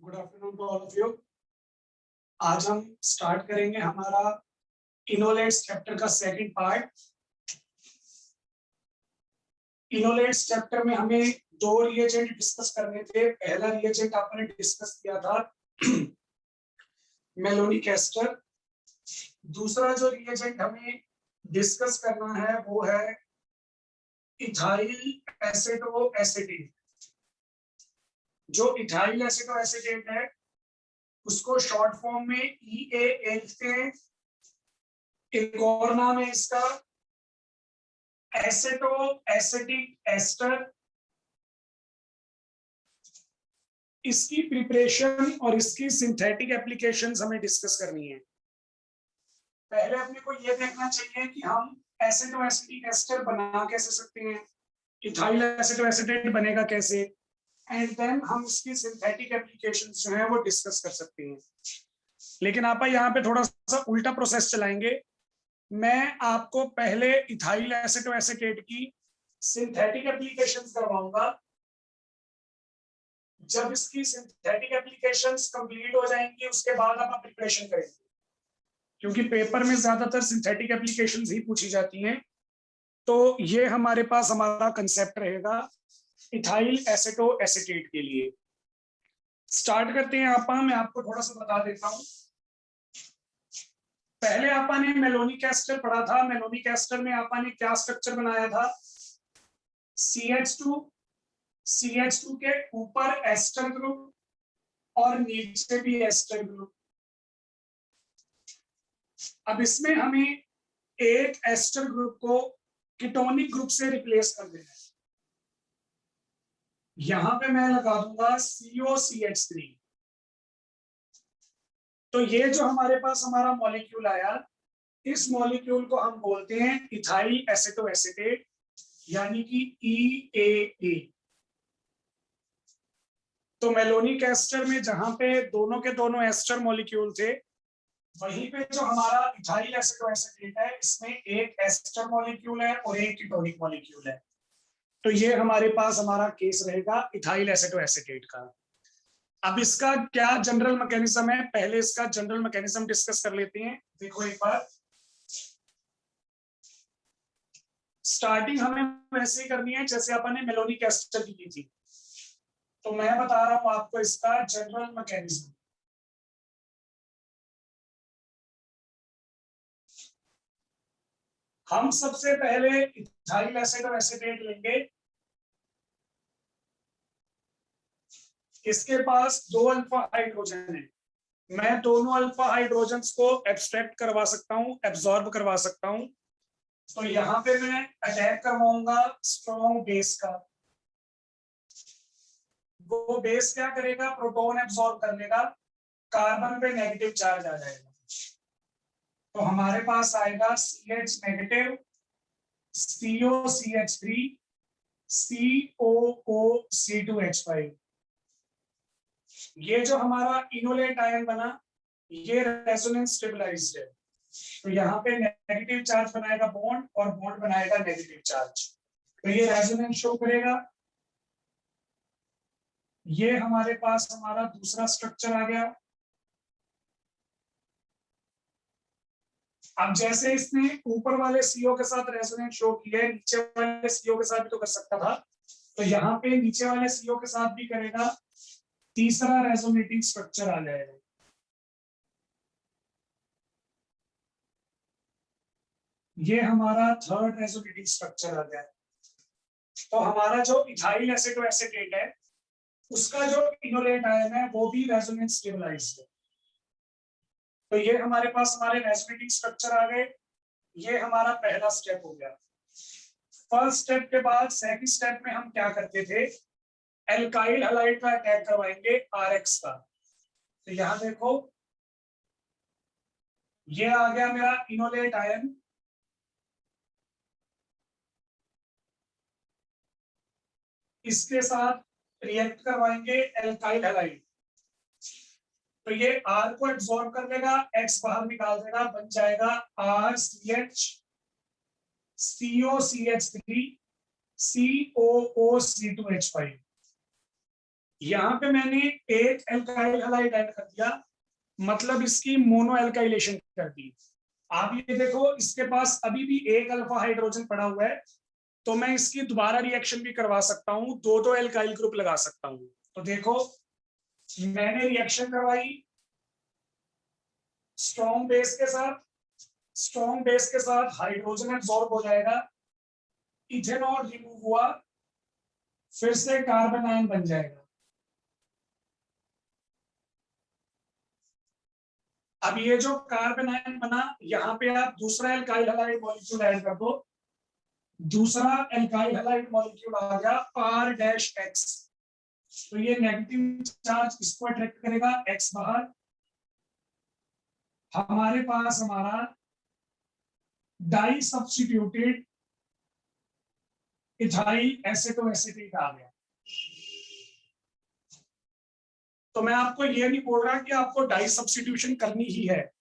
Good afternoon to all of you. आज हम start करेंगे हमारा इनोलेट्स चैप्टर का सेकंड पार्ट। इनोलेट्स चैप्टर में हमें दो रिएजेंट डिस्कस करने थे। पहला रिएजेंट आपने डिस्कस किया था मेलोनिक एस्टर। दूसरा जो रिएजेंट हमें डिस्कस करना है वो है इथाइल एसेटो एसीटेट। जो इथाइल एसेटो एसीटेट है उसको शॉर्ट फॉर्म में EAA लिखते हैं। एक और नाम है इसका एसेटो एसिटिक एस्टर। इसकी प्रिपरेशन और इसकी सिंथेटिक एप्लीकेशंस हमें डिस्कस करनी है। पहले अपने को यह देखना चाहिए कि हम एसेटो एसिटिक एस्टर बना कैसे सकते हैं, इथाइल एसेटो एसीटेट बनेगा कैसे, एंड देन हम इसकी सिंथेटिक एप्लीकेशंस जो है वो डिस्कस कर सकते हैं। लेकिन आप यहाँ पे थोड़ा सा उल्टा प्रोसेस चलाएंगे। मैं आपको पहले इथाइल एसेटो एसीटेट की सिंथेटिक एप्लीकेशंस करवाऊंगा। जब इसकी सिंथेटिक एप्लीकेशंस कंप्लीट हो जाएंगी उसके बाद आप प्रिपरेशन करेंगे, क्योंकि पेपर में ज्यादातर सिंथेटिक एप्लीकेशंस ही पूछी जाती हैं। तो ये हमारे पास हमारा कंसेप्ट रहेगा इथाइल एसेटो एसीटेट के लिए। स्टार्ट करते हैं। मैं आपको थोड़ा सा बता देता हूं। पहले आपने मेलोनिक एस्टर पढ़ा था। मेलोनिक एस्टर में आपने क्या स्ट्रक्चर बनाया था? CH2 के ऊपर एस्टर ग्रुप और नीचे भी एस्टर ग्रुप। अब इसमें हमें एक एस्टर ग्रुप को कीटोनिक ग्रुप से रिप्लेस कर देना है। यहां पे मैं लगा दूंगा COCH3। तो ये जो हमारे पास हमारा मॉलिक्यूल आया, इस मॉलिक्यूल को हम बोलते हैं इथाइल एसेटो एसीटेट, यानी कि EAA। तो मेलोनिक एस्टर में जहां पे दोनों के दोनों एस्टर मॉलिक्यूल थे, वहीं पे जो हमारा इथाइल एसेटो एसीटेट है इसमें एक एस्टर मॉलिक्यूल है और एक कीटोनिक मॉलिक्यूल है। तो ये हमारे पास हमारा केस रहेगा इथाइल एसेटो एसीटेट का। अब इसका क्या जनरल मैकेनिज्म है, पहले इसका जनरल मैकेनिज्म डिस्कस कर लेते हैं। देखो एक बार स्टार्टिंग हमें वैसे ही करनी है जैसे आपने मेलोनिक एस्टर की थी। तो मैं बता रहा हूं आपको इसका जनरल मैकेनिज्म। हम सबसे पहले इथाइल एसेटो एसीटेट लेंगे। इसके पास दो अल्फा हाइड्रोजन है। मैं दोनों अल्फा हाइड्रोजन्स को एब्स्ट्रैक्ट करवा सकता हूं, एब्जॉर्ब करवा सकता हूं। तो यहां पे मैं अटैक करवाऊंगा स्ट्रॉन्ग बेस का। वो बेस क्या करेगा? प्रोटॉन एब्सॉर्ब कर लेगा, कार्बन पे नेगेटिव चार्ज आ जाएगा। तो हमारे पास आएगा CH नेगेटिव, COCH3, COOC2H5। ये जो हमारा इनोलेट आयन बना, ये रेजोनेंस स्टेबलाइज्ड है। तो यहाँ पे नेगेटिव चार्ज बनाएगा बॉन्ड और बॉन्ड बनाएगा नेगेटिव चार्ज। तो ये रेजोनेंस शो करेगा। ये हमारे पास हमारा दूसरा स्ट्रक्चर आ गया। अब जैसे इसने ऊपर वाले CO के साथ रेजोनेंस शो किया है, नीचे वाले CO के साथ भी तो कर सकता था। तो यहाँ पे नीचे वाले CO के साथ भी करेगा, तीसरा रेजोनेटिंग स्ट्रक्चर आ जाएगा। ये हमारा थर्ड रेजोनेटिंग स्ट्रक्चर आ गया। तो हमारा जो इथाइल एसेटो एसीटेट है उसका जो इनोलेट आयन है वो भी रेजोनेंस स्टेबलाइज्ड है। तो ये हमारे पास हमारे रेजोनेटिंग स्ट्रक्चर आ गए। ये हमारा पहला स्टेप हो गया। फर्स्ट स्टेप के बाद सेकंड स्टेप में हम क्या करते थे? एल्काइल हैलाइड का अटैक करवाएंगे RX का। तो यहां देखो ये आ गया मेरा इनोलेट आयन। इसके साथ रिएक्ट करवाएंगे एल्काइल हैलाइड। तो ये R को एब्सॉर्ब कर लेगा, X बाहर निकाल देगा, बन जाएगा RCH COCH3 COOC2H5। यहाँ पे मैंने एक एल्काइल हैलाइड ऐड कर दिया, मतलब इसकी मोनो एल्काइलेशन कर दी। आप ये देखो इसके पास अभी भी एक अल्फा हाइड्रोजन पड़ा हुआ है, तो मैं इसकी दोबारा रिएक्शन भी करवा सकता हूँ, दो दो एल्काइल ग्रुप लगा सकता हूँ। तो देखो मैंने रिएक्शन करवाई स्ट्रॉन्ग बेस के साथ, स्ट्रॉन्ग बेस के साथ हाइड्रोजन एब्सॉर्ब हो जाएगा, इथेनॉल रिमूव हुआ, फिर से कार्बन आयन बन जाएगा। अब ये जो कार्बन आयन बना, यहाँ पे आप दूसरा एल्काइल हैलाइड मॉलिक्यूल ऐड कर दो, दूसरा एल्काइल हैलाइड मॉलिक्यूल आ गया R-X, तो ये नेगेटिव चार्ज इसको अट्रैक्ट करेगा, X बाहर। हमारे पास हमारा डाई सब्स्टिट्यूटेड इथाइल एसिटोएसिटेट आ गया। तो मैं आपको ये नहीं बोल रहा कि आपको डाई सब्स्टिट्यूशन करनी ही है,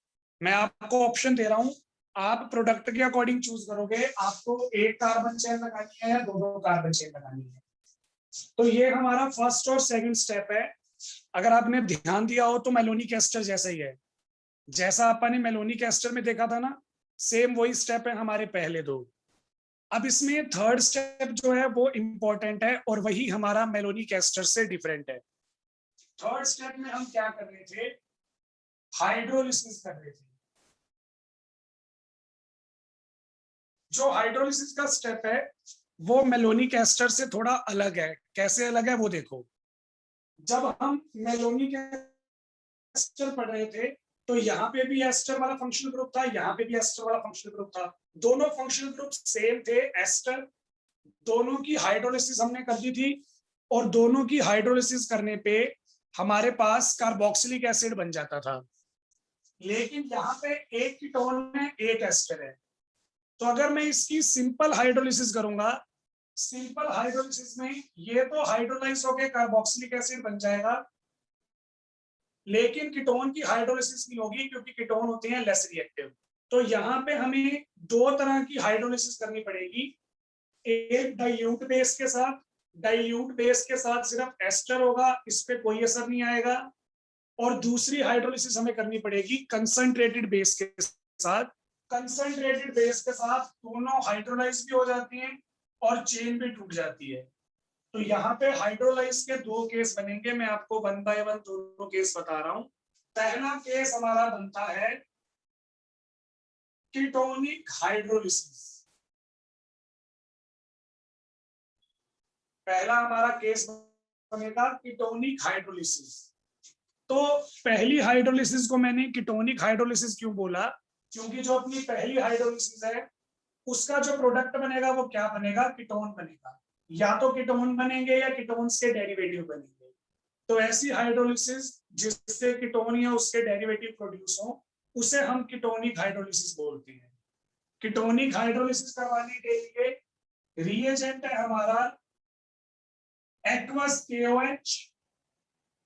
मैं आपको ऑप्शन दे रहा हूं, आप प्रोडक्ट के अकॉर्डिंग चूज करोगे, आपको एक कार्बन चेन लगानी है या दो दो कार्बन चेन लगानी है। तो ये हमारा फर्स्ट और सेकंड स्टेप है। अगर आपने ध्यान दिया हो तो मेलोनिक एस्टर जैसा ही है, जैसा आपने मेलोनिक एस्टर में देखा था ना, सेम वही स्टेप है हमारे पहले दो। अब इसमें थर्ड स्टेप जो है वो इंपॉर्टेंट है और वही हमारा मेलोनिक एस्टर से डिफरेंट है। थर्ड स्टेप में हम क्या कर रहे थे, हाइड्रोलिसिस कर रहे थे। जो हाइड्रोलिसिस का स्टेप है वो मेलोनिक एस्टर से थोड़ा अलग है। कैसे अलग है वो देखो, जब हम मेलोनिक एस्टर पढ़ रहे थे तो यहाँ पे भी एस्टर वाला फंक्शनल ग्रुप था, यहाँ पे भी एस्टर वाला फंक्शनल ग्रुप था, दोनों फंक्शनल ग्रुप सेम थे एस्टर। दोनों की हाइड्रोलिसिस हमने कर दी थी और दोनों की हाइड्रोलिसिस करने पे हमारे पास कार्बोक्सिलिक एसिड बन जाता था। लेकिन यहाँ पे एक कीटोन है एक एस्टर है, तो अगर मैं इसकी सिंपल हाइड्रोलिसिस करूंगा, सिंपल हाइड्रोलिसिस में ये तो हाइड्रोलाइज होकर कार्बोक्सिलिक एसिड बन जाएगा, लेकिन कीटोन की हाइड्रोलिसिस नहीं होगी क्योंकि कीटोन होते हैं लेस रिएक्टिव। तो यहाँ पे हमें दो तरह की हाइड्रोलिसिस करनी पड़ेगी, एक डाइल्यूट बेस के साथ, डाइल्यूट बेस के साथ सिर्फ एस्टर होगा, इस पे कोई असर नहीं आएगा, और दूसरी हाइड्रोलिसिस हमें करनी पड़ेगी कंसंट्रेटेड बेस के साथ। कंसंट्रेटेड बेस के साथ दोनों हाइड्रोलाइज भी हो जाती हैं और चेन भी टूट जाती है। तो यहाँ पे हाइड्रोलाइज के दो केस बनेंगे, मैं आपको वन बाय वन दोनों केस बता रहा हूं। पहला केस हमारा बनता है कीटोनिक हाइड्रोलिसिस। पहला हमारा केस बनेगा कीटोनिक हाइड्रोलिसिस। तो पहली हाइड्रोलिसिस को मैंने कीटोनिक हाइड्रोलिसिस क्यों बोला, क्योंकि जो अपनी पहली हाइड्रोलिसिस है उसका जो प्रोडक्ट बनेगा वो क्या बनेगा, कीटोन बनेगा। या तो कीटोन बनेंगे या कीटोन्स के डेरिवेटिव बनेंगे। तो ऐसी हाइड्रोलिसिस जिससे कीटोन या उसके डेरिवेटिव प्रोड्यूस हो उसे हम कीटोनिक हाइड्रोलिसिस बोलते हैं। कीटोनिक हाइड्रोलिसिस करवाने के लिए रिएजेंट है हमारा aqueous KOH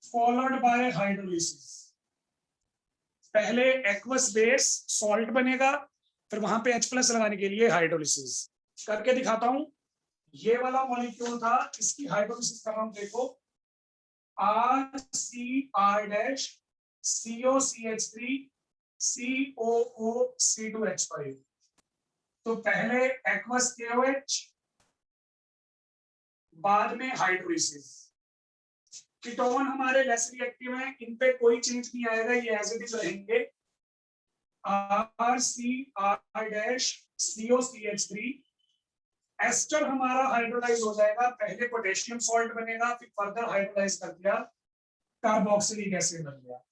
followed by hydrolysis. पहले एक्वस बेस सॉल्ट बनेगा, फिर वहां पे H+ लगाने के लिए हाइड्रोलिसिस करके दिखाता हूं। ये वाला मॉलिक्यूल था, इसकी हाइड्रोलिसिस कर रहा हूं, देखो RCR- COCH3 COOC2H5। तो पहले एक्वस KOH, बाद में हाइड्रोलिसिस। कीटोन हमारे लेस रिएक्टिव हैं, इन पे कोई चेंज नहीं आएगा, ये एज इट इज रहेंगे। RCR-COCH3 एस्टर हमारा हाइड्रोलाइज हो जाएगा, पहले पोटेशियम सॉल्ट बनेगा, फिर फर्दर हाइड्रोलाइज कर दिया कार्बोक्सिलिक एसिड बन गया।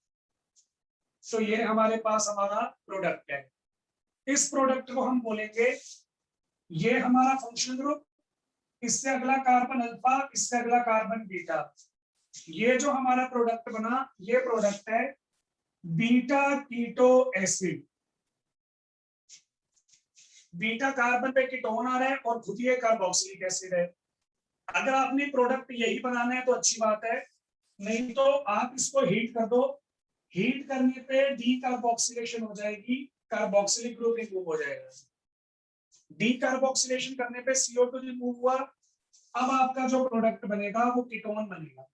तो ये हमारे पास हमारा प्रोडक्ट है। इस प्रोडक्ट को हम बोलेंगे, ये हमारा फंक्शनल ग्रुप, इससे अगला कार्बन अल्फा, इससे अगला कार्बन बीटा। ये जो हमारा प्रोडक्ट बना ये प्रोडक्ट है beta keto acid. Beta carbon पे कीटोन आ रहा है और खुद ये कार्बोक्सिलिक एसिड है। अगर आपने प्रोडक्ट यही बनाना है तो अच्छी बात है, नहीं तो आप इसको हीट कर दो, हीट करने पे डी कार्बोक्सिलेशन हो जाएगी, कार्बोक्सिलिक ग्रुप रिमूव हो जाएगा। डी कार्बोक्सिलेशन करने पे CO2 रिमूव हुआ, अब आपका जो प्रोडक्ट बनेगा वो कीटोन बनेगा।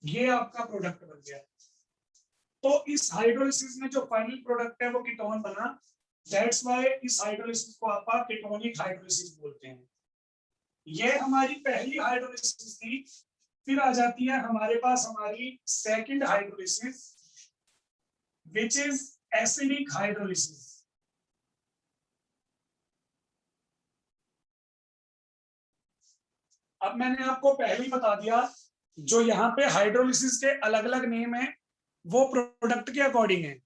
ये आपका प्रोडक्ट बन गया। तो इस हाइड्रोलिसिस में जो फाइनल प्रोडक्ट है वो कीटोन बना, दैट्स व्हाई इस हाइड्रोलिसिस को आप कीटोनिक हाइड्रोलिसिस बोलते हैं। ये हमारी पहली हाइड्रोलिसिस थी। फिर आ जाती है हमारे पास हमारी second hydrolysis, which is acidic hydrolysis. अब मैंने आपको पहले ही बता दिया, जो यहाँ पे हाइड्रोलिसिस के अलग अलग नेम है वो प्रोडक्ट के अकॉर्डिंग है।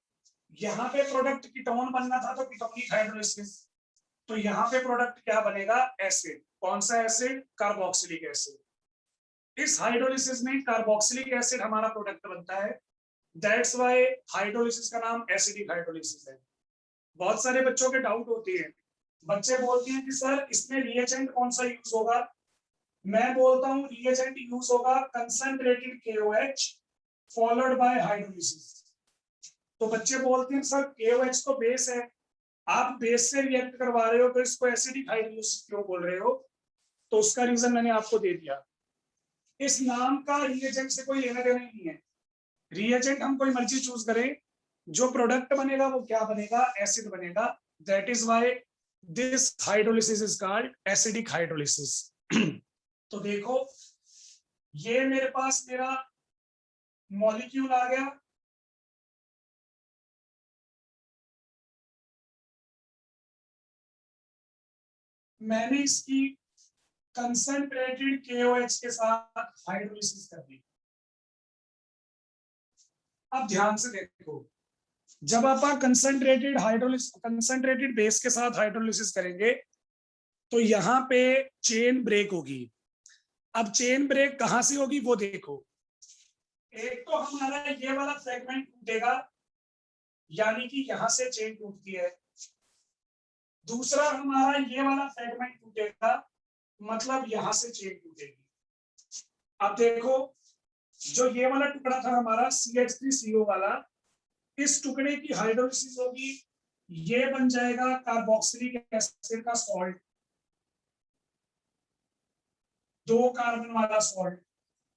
यहाँ पे प्रोडक्ट कीटोन बनना था तो कीटोनिक हाइड्रोलिसिस, तो यहाँ पे प्रोडक्ट क्या बनेगा, एसिड। कौन सा एसिड, कार्बोक्सिलिक एसिड। इस हाइड्रोलिसिस में कार्बोक्सिलिक एसिड हमारा प्रोडक्ट बनता है, दैट्स व्हाई हाइड्रोलिसिस का नाम एसिडिक हाइड्रोलिसिस है। बहुत सारे बच्चों के डाउट होती है, बच्चे बोलते हैं कि सर इसमें रिएजेंट कौन सा यूज होगा। मैं बोलता हूँ रिएजेंट यूज होगा concentrated KOH followed by hydrolysis. तो बच्चे बोलते हैं सर KOH तो बेस है, आप बेस से रिएक्ट करवा रहे हो तो इसको एसिडिक हाइड्रोलिसिस क्यों बोल रहे हो। तो उसका रीजन मैंने आपको दे दिया। इस नाम का रिएजेंट से कोई लेना देना नहीं है। रिएजेंट हम कोई मर्जी चूज करें, जो प्रोडक्ट बनेगा वो क्या बनेगा, एसिड बनेगा। That is why this hydrolysis is called acidic hydrolysis. तो देखो ये मेरे पास मेरा मॉलिक्यूल आ गया, मैंने इसकी कंसंट्रेटेड KOH के साथ हाइड्रोलिसिस कर दी। अब ध्यान से देखो, जब आप कंसंट्रेटेड बेस के साथ हाइड्रोलिसिस करेंगे तो यहाँ पे चेन ब्रेक होगी। अब चेन ब्रेक कहां से होगी वो देखो, एक तो हमारा ये वाला फ्रेगमेंट टूटेगा, यानी कि यहां से चेन टूटती है। दूसरा हमारा ये वाला फ्रेगमेंट टूटेगा, मतलब यहां से चेन टूटेगी। अब देखो, जो ये वाला टुकड़ा था हमारा CH3CO वाला, इस टुकड़े की हाइड्रोलिसिस होगी, ये बन जाएगा कार्बोक्सिलिक एसिड का सॉल्ट, 2 कार्बन वाला सॉल्ट।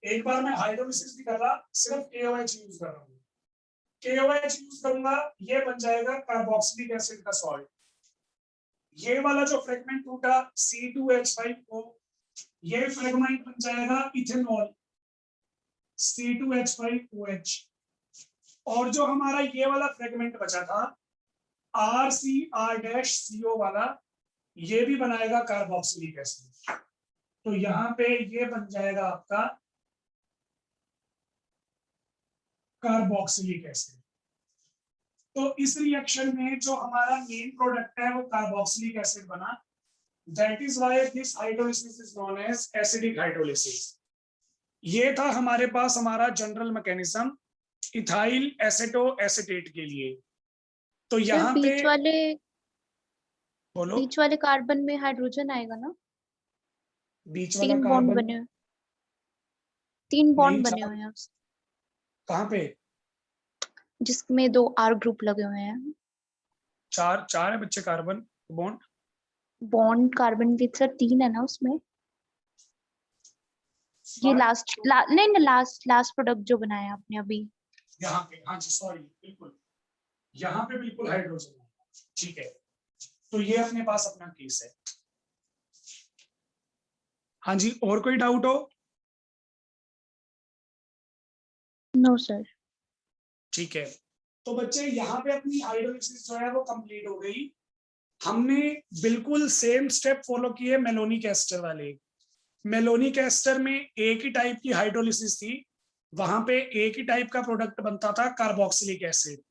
एक बार मैं हाइड्रोलिसिस भी कर रहा, सिर्फ KOH यूज कर रहा हूँ। KOH यूज करूंगा, ये बन जाएगा कार्बोक्सिलिक एसिड का सॉल्ट। ये वाला जो फ्रेगमेंट टूटा C2H5O, ये फ्रेगमेंट बन जाएगा इथेनॉल C2H5OH। और जो हमारा ये वाला फ्रेगमेंट बचा था RCR-CO वाला, ये भी बनाएगा कार्बोक्सिलिक एसिड। तो यहाँ पे ये बन जाएगा आपका कार्बोक्सिलिक एसिड। तो इस रिएक्शन में जो हमारा मेन प्रोडक्ट है वो कार्बोक्सिलिक एसिड बना, that is why this hydrolysis is known as acidic hydrolysis. ये था हमारे पास हमारा general mechanism ethyl Assetto acetate के लिए। तो यहाँ पे बोलो, बीच वाले कार्बन में हाइड्रोजन आएगा ना, बीच वाला 3 बॉन्ड कार्बन बने हुए, 3 बॉन्ड नहीं, बने हुए हैं कहाँ पे, जिसमें 2 R ग्रुप लगे हुए हैं। चार चार है बच्चे कार्बन बॉन्ड। बॉन्ड कार्बन के सर 3 है ना उसमें। ये नहीं ना, लास्ट प्रोडक्ट जो बनाया आपने अभी। यहाँ पे, हाँ जी सॉरी, बिल्कुल यहाँ पे बिल्कुल हाइड्रोजन है, ठीक है। तो ये अपने पास अपना केस है। हाँ जी, और कोई डाउट हो? No sir. ठीक है, तो बच्चे यहाँ पे अपनी हाइड्रोलिसिस जो है वो कंप्लीट हो गई। हमने बिल्कुल सेम स्टेप फॉलो किए मेलोनिक एस्टर वाले। मेलोनिक एस्टर में एक ही टाइप की हाइड्रोलिसिस थी, वहां पे एक ही टाइप का प्रोडक्ट बनता था carboxylic acid.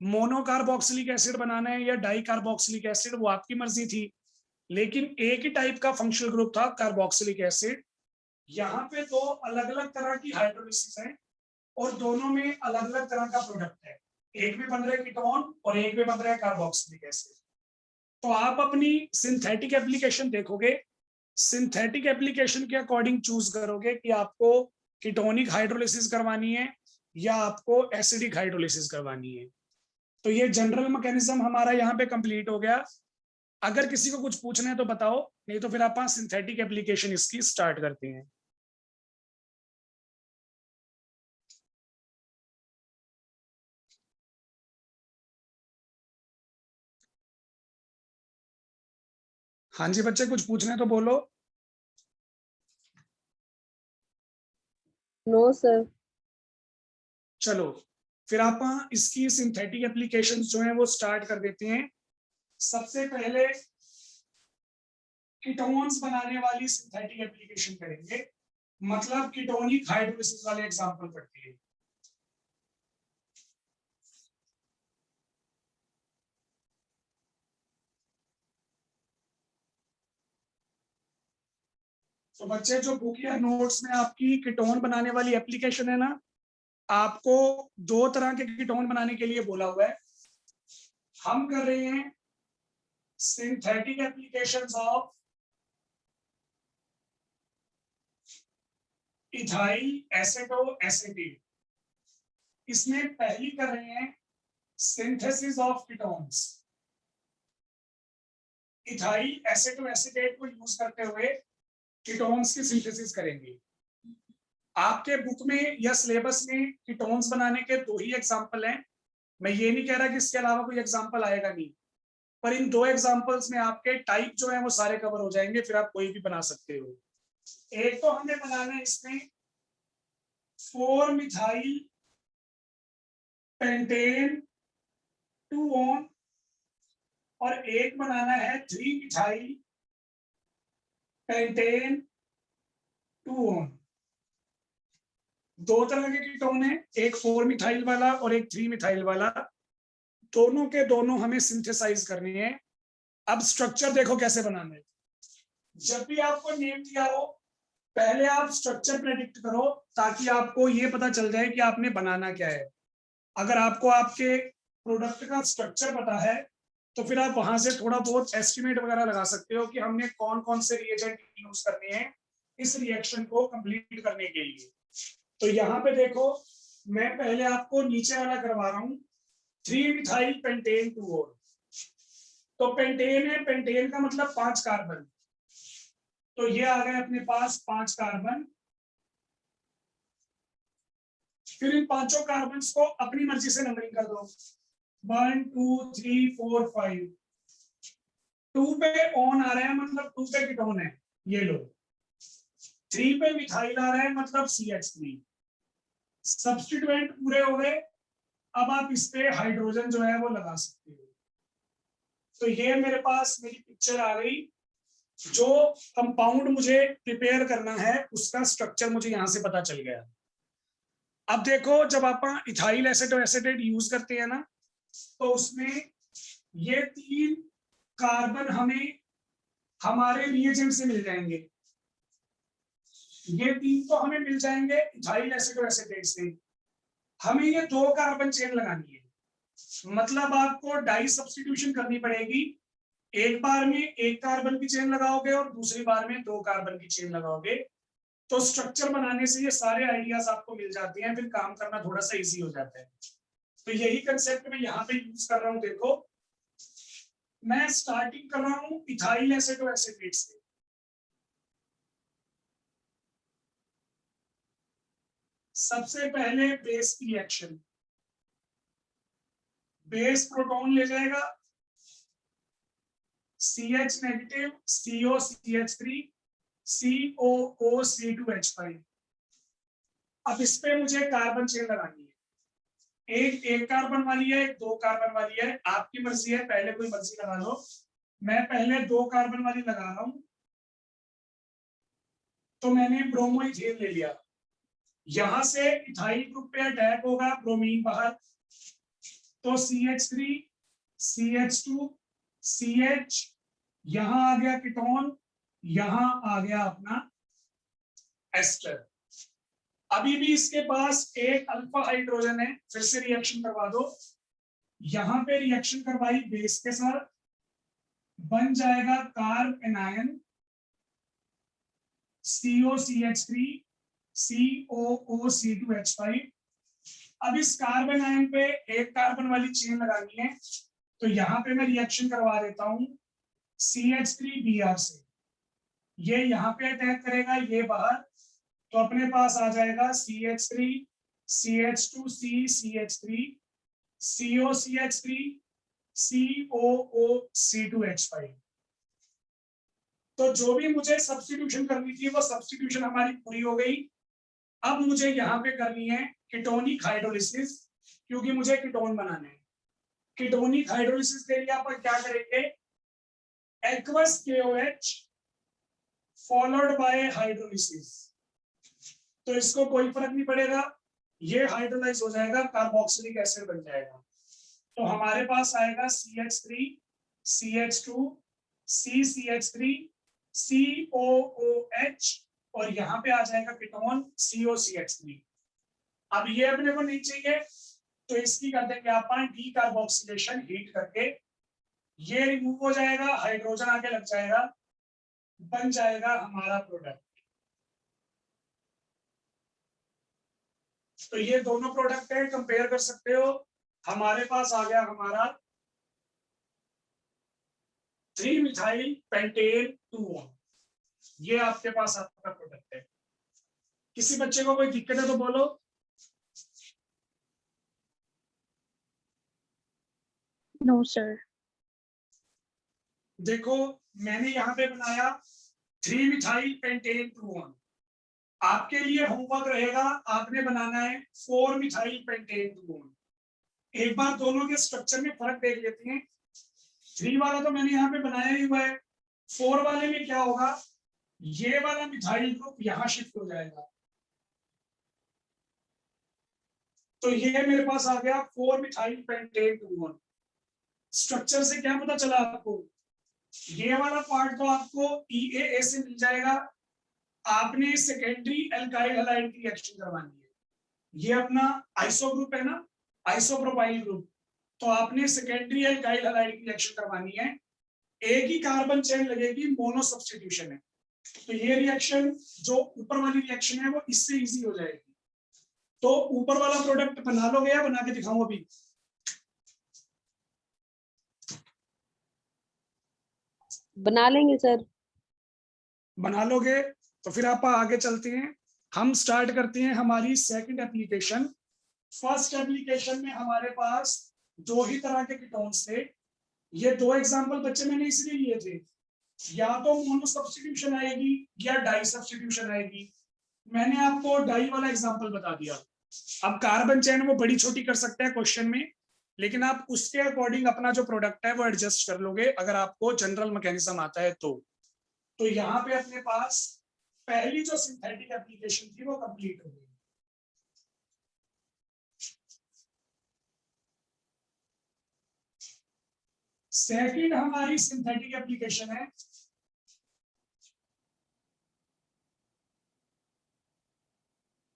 Mono carboxylic acid बनाना है या डाई कार्बोक्सिलिक एसिड वो आपकी मर्जी थी, लेकिन एक ही टाइप का फंक्शनल ग्रुप था कार्बोक्सिलिक एसिड। यहाँ पे 2 अलग अलग तरह की हाइड्रोलिसिस है और दोनों में अलग अलग तरह का प्रोडक्ट है। एक में बन रहा है कीटोन और एक में बन रहा है कार्बोक्सिलिक एसिड। तो आप अपनी सिंथेटिक एप्लीकेशन देखोगे, सिंथेटिक एप्लीकेशन के अकॉर्डिंग चूज करोगे कि आपको कीटोनिक हाइड्रोलिसिस करवानी है या आपको एसिडिक हाइड्रोलिसिस करवानी है। तो ये जनरल मैकेनिज्म हमारा यहाँ पे कंप्लीट हो गया। अगर किसी को कुछ पूछना है तो बताओ, नहीं तो फिर आप सिंथेटिक एप्लीकेशन इसकी स्टार्ट करते हैं। हाँ जी बच्चे, कुछ पूछना है तो बोलो। No sir. चलो फिर आप इसकी सिंथेटिक एप्लीकेशंस जो हैं वो स्टार्ट कर देते हैं। सबसे पहले कीटोन्स बनाने वाली सिंथेटिक एप्लीकेशन करेंगे, मतलब कीटोनिक हाइड्रोलिसिस वाले एग्जांपल पढ़ते हैं। तो बच्चे जो बुक या नोट्स में आपकी कीटोन बनाने वाली एप्लीकेशन है ना, आपको दो तरह के कीटोन बनाने के लिए बोला हुआ है। हम कर रहे हैं synthetic applications of ethyl Assetto acetate. इसमें पहली कर रहे हैं synthesis of ketones. Ethyl Assetto acetate को यूज करते हुए कीटोन्स की सिंथेसिस करेंगे। आपके बुक में या सिलेबस में कीटोन्स बनाने के दो ही एग्जांपल हैं। मैं ये नहीं कह रहा कि इसके अलावा कोई एग्जांपल आएगा नहीं, पर इन दो एग्जांपल्स में आपके टाइप जो है वो सारे कवर हो जाएंगे, फिर आप कोई भी बना सकते हो। एक तो हमें बनाना है इसमें 4 मिथाइल पेंटेन 2 ऑन, और एक बनाना है 3 मिथाइल पेंटेन 2 ऑन। दो तरह के कीटोन है, एक 4 मिथाइल वाला और एक 3 मिथाइल वाला। दोनों के दोनों हमें सिंथेसाइज करनी है। अब स्ट्रक्चर देखो कैसे बनाना है। जब भी आपको नेम दिया हो, पहले आप स्ट्रक्चर प्रेडिक्ट करो, ताकि आपको ये पता चल जाए कि आपने बनाना क्या है। अगर आपको आपके प्रोडक्ट का स्ट्रक्चर पता है, तो फिर आप वहां से थोड़ा बहुत एस्टिमेट वगैरह लगा सकते हो कि हमने कौन कौन से रिएजेंट यूज करने हैं इस रिएक्शन को कंप्लीट करने के लिए। तो यहाँ पे देखो, मैं पहले आपको नीचे वाला करवा रहा हूँ, 3 मिथाइल पेंटेन 2 ऑन। तो पेंटेन है, पेंटेन का मतलब 5 कार्बन। तो ये आ गए अपने पास 5 कार्बन। फिर इन पांचों कार्बन को अपनी मर्जी से नंबरिंग कर दो, 1 2 3 4 5। 2 पे ऑन आ रहा है मतलब 2 पे कीटोन है, ये लो। 3 पे मिथाइल आ रहा है मतलब CH3। सब्स्टिट्यूएंट पूरे हो गए। अब आप इस पे हाइड्रोजन जो है वो लगा सकते हो। तो ये मेरे पास मेरी पिक्चर आ गई। जो कंपाउंड मुझे प्रिपेयर करना है उसका स्ट्रक्चर मुझे यहां से पता चल गया। अब देखो, जब आप इथाइल एसेटो एसीटेट यूज करते हैं ना, तो उसमें ये 3 कार्बन हमें हमारे रिएजेंट से मिल जाएंगे। ये 3 तो हमें मिल जाएंगे इथाइल एसेटो एसीटेट से। हमें ये 2 कार्बन चेन लगानी है, मतलब आपको डाई सब्स्टिट्यूशन करनी पड़ेगी। एक बार में 1 कार्बन की चेन लगाओगे और दूसरी बार में 2 कार्बन की चेन लगाओगे। तो स्ट्रक्चर बनाने से ये सारे आइडियाज आपको मिल जाते हैं, फिर काम करना थोड़ा सा इजी हो जाता है। तो यही कंसेप्ट मैं यहाँ पे यूज कर रहा हूँ। देखो, मैं स्टार्टिंग कर रहा हूँ इथाइल एसेटो एसीटेट से। सबसे पहले बेस की रिएक्शन, बेस प्रोटॉन ले जाएगा CH negative CO CH3 COO C2H5। अब इस पे मुझे कार्बन चेन लगानी है। एक कार्बन वाली है, एक 2 कार्बन वाली है, आपकी मर्जी है, पहले कोई मर्जी लगा लो। मैं पहले 2 कार्बन वाली लगा रहा हूं। तो मैंने ब्रोमोइथेन ले लिया। यहां से इथाइल ग्रुप पे अटैक होगा, ब्रोमीन बाहर। तो CH3 CH2 CH, यहां आ गया कीटोन, यहां आ गया अपना एस्टर। अभी भी इसके पास एक अल्फा हाइड्रोजन है, फिर से रिएक्शन करवा दो। यहां पे रिएक्शन करवाई बेस के साथ, बन जाएगा carb anion COCH3 COO C2H5। अब इस कार्बन आयन पे एक कार्बन वाली चेन लगानी है। तो यहाँ पे मैं रिएक्शन करवा देता हूँ CH3Br से। ये यहाँ पे अटैक करेगा, ये बाहर। तो अपने पास आ जाएगा CH3 CH2C CH3 COCH3 COO C2H5। तो जो भी मुझे सब्स्टिट्यूशन करनी थी वो सब्स्टिट्यूशन हमारी पूरी हो गई। अब मुझे यहाँ पे करनी है कीटोनिक हाइड्रोलिसिस, क्योंकि मुझे कीटोन बनाने हैं। कीटोनिक हाइड्रोलिसिस के लिए आप क्या करेंगे, aqueous KOH followed by hydrolysis. तो इसको कोई फर्क नहीं पड़ेगा, ये हाइड्रोलाइज हो जाएगा, कार्बोक्सिलिक एसिड बन जाएगा। तो हमारे पास आएगा CH3 CH2 CCH3 COOH और यहाँ पे आ जाएगा कीटोन COCH3। अब ये अपने को नहीं चाहिए, तो इसकी कर देंगे अपन डीकार्बोक्सिलेशन हीट करके, ये रिमूव हो जाएगा, हाइड्रोजन आके लग जाएगा, बन जाएगा हमारा प्रोडक्ट। तो ये दोनों प्रोडक्ट है, कंपेयर कर सकते हो। हमारे पास आ गया हमारा 3-मिथाइल पेंटेन 2-1, ये आपके पास आपका प्रोडक्ट है। किसी बच्चे को कोई दिक्कत है तो बोलो। No sir. देखो मैंने यहाँ पे बनाया 3-मिथाइल पेंटेन 2-1, आपके लिए होमवर्क रहेगा, आपने बनाना है 4-मिथाइल पेंटेन 2-1। एक बार दोनों के स्ट्रक्चर में फर्क देख लेते हैं। 3 वाला तो मैंने यहाँ पे बनाया ही हुआ है, 4 वाले में क्या होगा, ये वाला मिथाइल ग्रुप यहाँ शिफ्ट हो जाएगा। तो ये मेरे पास आ गया 4-मिथाइल पेंटेन 2-1। स्ट्रक्चर से क्या पता चला आपको, ये वाला पार्ट तो आपको EAA से मिल जाएगा, आपने सेकेंडरी एल्काइल हैलाइड की रिएक्शन करवानी है। ये अपना आइसो ग्रुप है ना, आइसोप्रोपाइल ग्रुप, तो आपने सेकेंडरी एल्काइल हैलाइड की रिएक्शन करवानी है। एक ही कार्बन चेन लगेगी, मोनो सब्स्टिट्यूशन है, तो ये रिएक्शन जो ऊपर वाली रिएक्शन है वो इससे इजी हो जाएगी। तो ऊपर वाला प्रोडक्ट बना लोगे या बना के दिखाऊं अभी? बना लेंगे सर। बना लोगे तो फिर आप आगे चलते हैं, हम स्टार्ट करते हैं हमारी सेकंड एप्लीकेशन। फर्स्ट एप्लीकेशन में हमारे पास दो ही तरह के कीटोन्स थे। ये दो एग्जांपल बच्चे मैंने इसलिए लिए थे, या तो मोनो सब्स्टिट्यूशन आएगी या डाई सब्स्टिट्यूशन आएगी। मैंने आपको डाई वाला एग्जांपल बता दिया। अब कार्बन चेन वो बड़ी छोटी कर सकते हैं क्वेश्चन में, लेकिन आप उसके अकॉर्डिंग अपना जो प्रोडक्ट है वो एडजस्ट कर लोगे, अगर आपको जनरल मैकेनिज्म आता है तो यहाँ पे अपने पास पहली जो सिंथेटिक एप्लीकेशन थी वो कंप्लीट हो गई। सेकंड हमारी सिंथेटिक एप्लीकेशन है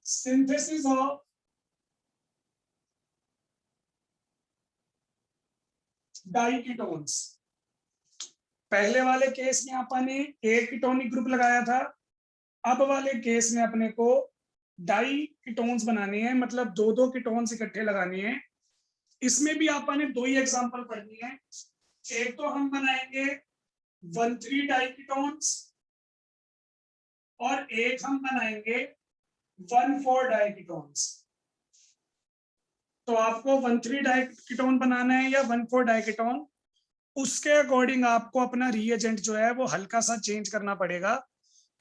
सिंथेसिस ऑफ डाइकीटोन्स। पहले वाले केस में अपन ने एक कीटोनिक ग्रुप लगाया था, अब वाले केस में अपने को डाई कीटोन्स बनाने हैं, मतलब दो दो कीटोन्स इकट्ठे लगाने हैं। इसमें भी अपन ने दो ही एग्जांपल पढ़नी है। एक तो हम बनाएंगे 1,3 डाइकीटोन्स और एक हम बनाएंगे 1,4 डाइकीटोन्स। तो आपको 1,3 डाइकीटोन बनाना है या 1,4 डाइकीटोन, उसके अकॉर्डिंग आपको अपना रिएजेंट जो है वो हल्का सा चेंज करना पड़ेगा।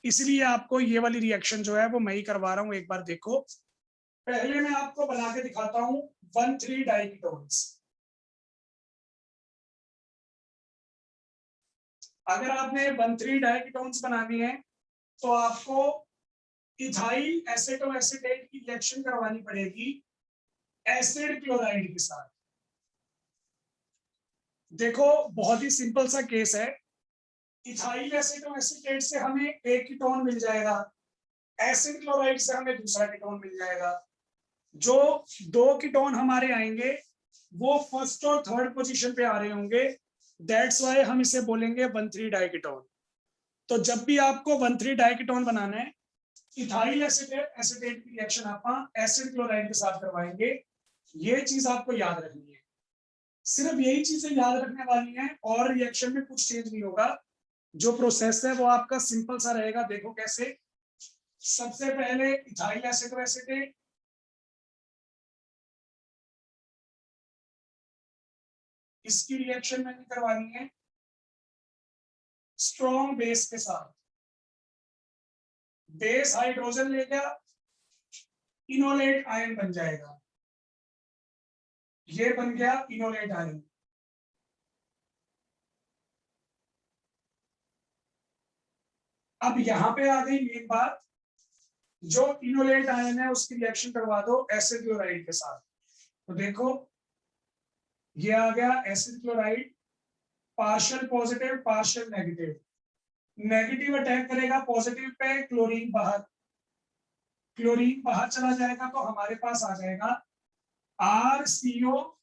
इसलिए आपको ये वाली रिएक्शन जो है वो मैं ही करवा रहा हूं, एक बार देखो। पहले मैं आपको बना के दिखाता हूं 1,3 डाइकीटोन्स। अगर आपने 1,3 डाइकीटोन्स बनानी है तो आपको इथाइल एसेटोएसीटेट की रिएक्शन करवानी पड़ेगी एसिड क्लोराइड के साथ। देखो बहुत ही सिंपल सा केस है, इथाइल एसेटोएसीटेट से हमें एक कीटोन मिल जाएगा, एसिड क्लोराइड से हमें दूसरा कीटोन मिल जाएगा। जो दो कीटोन हमारे आएंगे वो फर्स्ट और थर्ड पोजीशन पे आ रहे होंगे, दैट्स वाई हम इसे बोलेंगे 1,3 डाइकीटोन। तो जब भी आपको 1,3 डाइकीटोन बनाना है, इथाइल एसीटेट की रिएक्शन आप एसिड क्लोराइड के साथ करवाएंगे। ये चीज आपको याद रखनी है, सिर्फ यही चीजें याद रखने वाली हैं, और रिएक्शन में कुछ चेंज नहीं होगा। जो प्रोसेस है वो आपका सिंपल सा रहेगा। देखो कैसे, सबसे पहले इथाइल एसिटोएसीटेट, इसकी रिएक्शन मैंने करवानी है स्ट्रॉन्ग बेस के साथ, बेस हाइड्रोजन ले गया, इनोलेट आयन बन जाएगा, ये बन गया इनोलेट आयन। अब यहां पे आ गई मेन बात, जो इनोलेट आयन है उसकी रिएक्शन करवा दो एसिड क्लोराइड के साथ। तो देखो ये आ गया acid chloride, partial positive partial negative, negative attack करेगा पॉजिटिव पे, क्लोरीन बाहर, क्लोरीन बाहर चला जाएगा तो हमारे पास आ जाएगा RCO,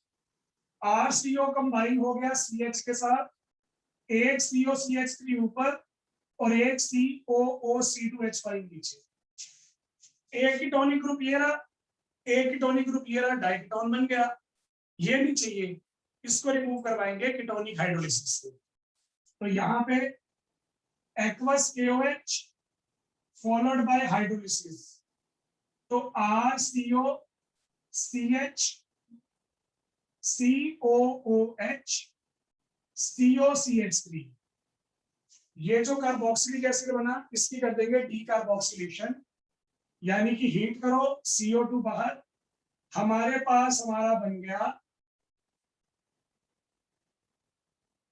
RCO कंबाइन हो गया CH के साथ, एक COCH3 ऊपर और एक COOC2H5 नीचे, एक कीटोनिक ग्रुप ये रहा, एक कीटोनिक ग्रुप ये रहा, डाइकीटोन बन गया। ये नहीं चाहिए, इसको रिमूव करवाएंगे कीटोनिक हाइड्रोलिसिस से। तो यहाँ पे aqueous KOH followed by hydrolysis, तो RCO CH COOH COCH3, ये जो कार्बोक्सिलिक एसिड बना इसकी कर देंगे डीकार्बोक्सिलेशन, यानी कि हीट करो CO2 बाहर, हमारे पास हमारा बन गया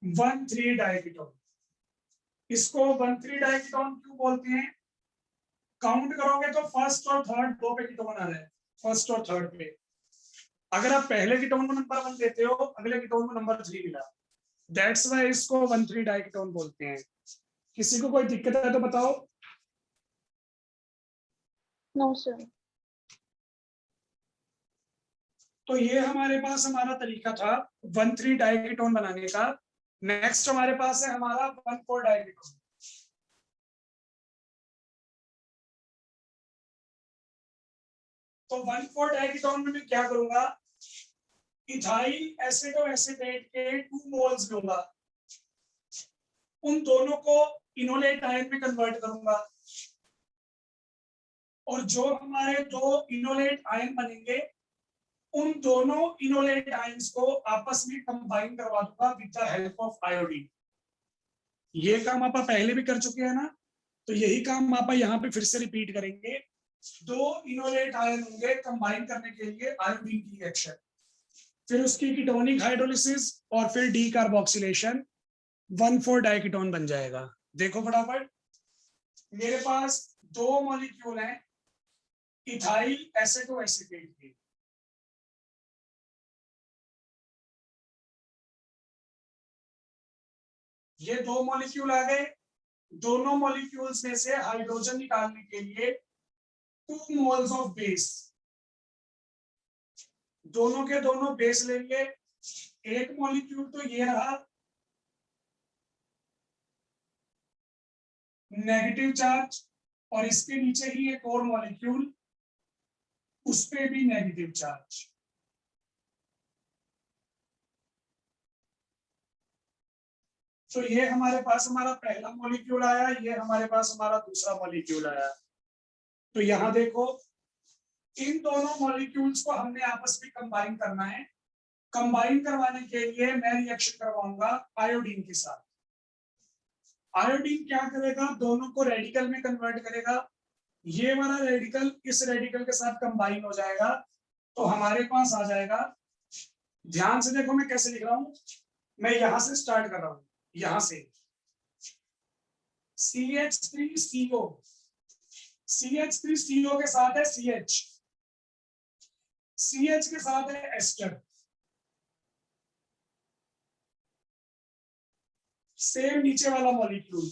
1,3 डाइकीटोन। इसको 1,3 डाइकीटोन क्यों बोलते हैं? काउंट करोगे तो फर्स्ट और थर्ड दो पे कीटोन आ रहा है, फर्स्ट और थर्ड पे। अगर आप पहले कीटोन को नंबर 1 देते हो, अगले कीटोन को नंबर 3 मिला, दैट्स व्हाई इसको 1,3 डाइकीटोन बोलते हैं। किसी को कोई दिक्कत है तो बताओ। No sir. तो ये हमारे पास हमारा तरीका था 1,3 डाइकीटोन बनाने का। नेक्स्ट हमारे पास है हमारा 1,4 डाइकीटोन। तो 1,4 डाइकीटोन में मैं क्या करूंगा, इथाइल एसिटोएसिटेट के 2 मोल्स लूंगा, उन दोनों को इनोलेट आयन में कन्वर्ट करूंगा, और जो हमारे दो इनोलेट आयन बनेंगे उन दोनों इनोलेट आयंस को आपस में कंबाइन करवा दूंगा with the help of iodine. ये काम आप पहले भी कर चुके हैं ना, तो यही काम आप यहाँ पे फिर से रिपीट करेंगे। दो इनोलेट आयन होंगे कंबाइन करने के लिए आयोडीन की रिएक्शन, फिर उसकी कीटोनिक हाइड्रोलिसिस और फिर डीकार्बोक्सिलेशन, 1,4 डाइकीटोन बन जाएगा। देखो फटाफट, मेरे पास दो मॉलिक्यूल हैं इथाइल एसिटोएसिटेट के, ये दो मॉलिक्यूल आ गए। दोनों मॉलिक्यूल्स में से हाइड्रोजन निकालने के लिए 2 मोल्स ऑफ बेस, दोनों के दोनों बेस लेंगे। एक मॉलिक्यूल तो ये रहा नेगेटिव चार्ज, और इसके नीचे ही एक और मॉलिक्यूल, उस पे भी नेगेटिव चार्ज। तो ये हमारे पास हमारा पहला मॉलिक्यूल आया, ये हमारे पास हमारा दूसरा मॉलिक्यूल आया। तो यहां देखो, इन दोनों मॉलिक्यूल्स को हमने आपस में कंबाइन करना है। कंबाइन करवाने के लिए मैं रिएक्शन करवाऊंगा आयोडीन के साथ। आयोडीन क्या करेगा, दोनों को रेडिकल में कन्वर्ट करेगा। ये वाला रेडिकल इस रेडिकल के साथ कंबाइन हो जाएगा, तो हमारे पास आ जाएगा, ध्यान से देखो मैं कैसे लिख रहा हूं, मैं यहां से स्टार्ट कर रहा हूं, यहां से CH3CO, CH3CO के साथ है CH, CH के साथ है एस्टर, सेम नीचे वाला मॉलिक्यूल,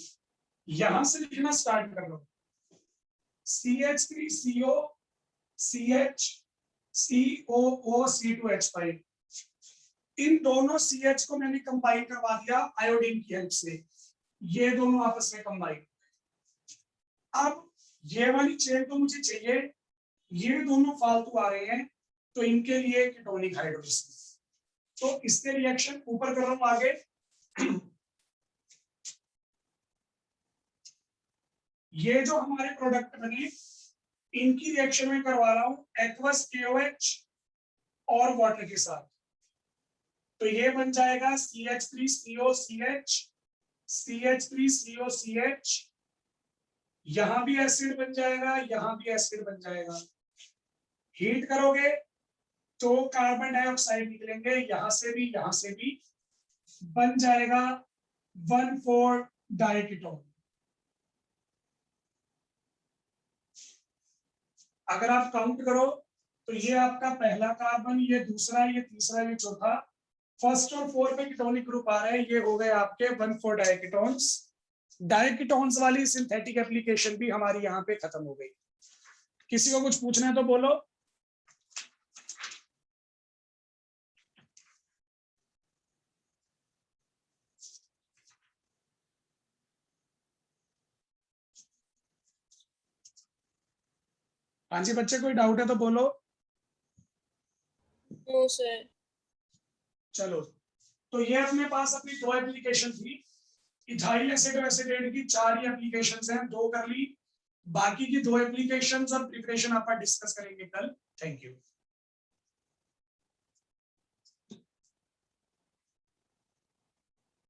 यहां से लिखना स्टार्ट कर लो, CH3CO CH COOC2H5। इन दोनों CH को मैंने कंबाइन करवा दिया आयोडीन की हेल्प से, ये दोनों आपस में कंबाइन। अब ये वाली चेन तो मुझे चाहिए, ये दोनों फालतू आ रहे हैं, तो इनके लिए कीटोनिक हाइड्रोलिसिस। तो इसके रिएक्शन ऊपर कर रहा हूं आगे। ये जो हमारे प्रोडक्ट बने इनकी रिएक्शन में करवा रहा हूं एक्वस KOH और वाटर के साथ। तो ये बन जाएगा CH3COCH CH3COCH, यहां भी एसिड बन जाएगा, यहां भी एसिड बन जाएगा। हीट करोगे तो कार्बन डाइऑक्साइड निकलेंगे, यहां से भी बन जाएगा 1,4 डाइकीटोन। अगर आप काउंट करो तो ये आपका पहला कार्बन, ये दूसरा, ये तीसरा, ये चौथा, फर्स्ट और फोर्थ में कीटोनिक ग्रुप आ रहे हैं, ये हो गए आपके 1,4 डाइकीटोन्स। डाइकीटोन्स वाली सिंथेटिक एप्लीकेशन भी हमारी यहाँ पे खत्म हो गई। किसी को कुछ पूछना है तो बोलो। हाँ जी बच्चे, कोई डाउट है तो बोलो। No sir. चलो, तो ये अपने पास अपनी 2 एप्लीकेशन थी। इथाइल एसिटोएसिटेट की 4 ही एप्लीकेशंस हैं, 2 कर ली। बाकी की 2 एप्लीकेशंस और प्रिपरेशन आप डिस्कस करेंगे कल। Thank you.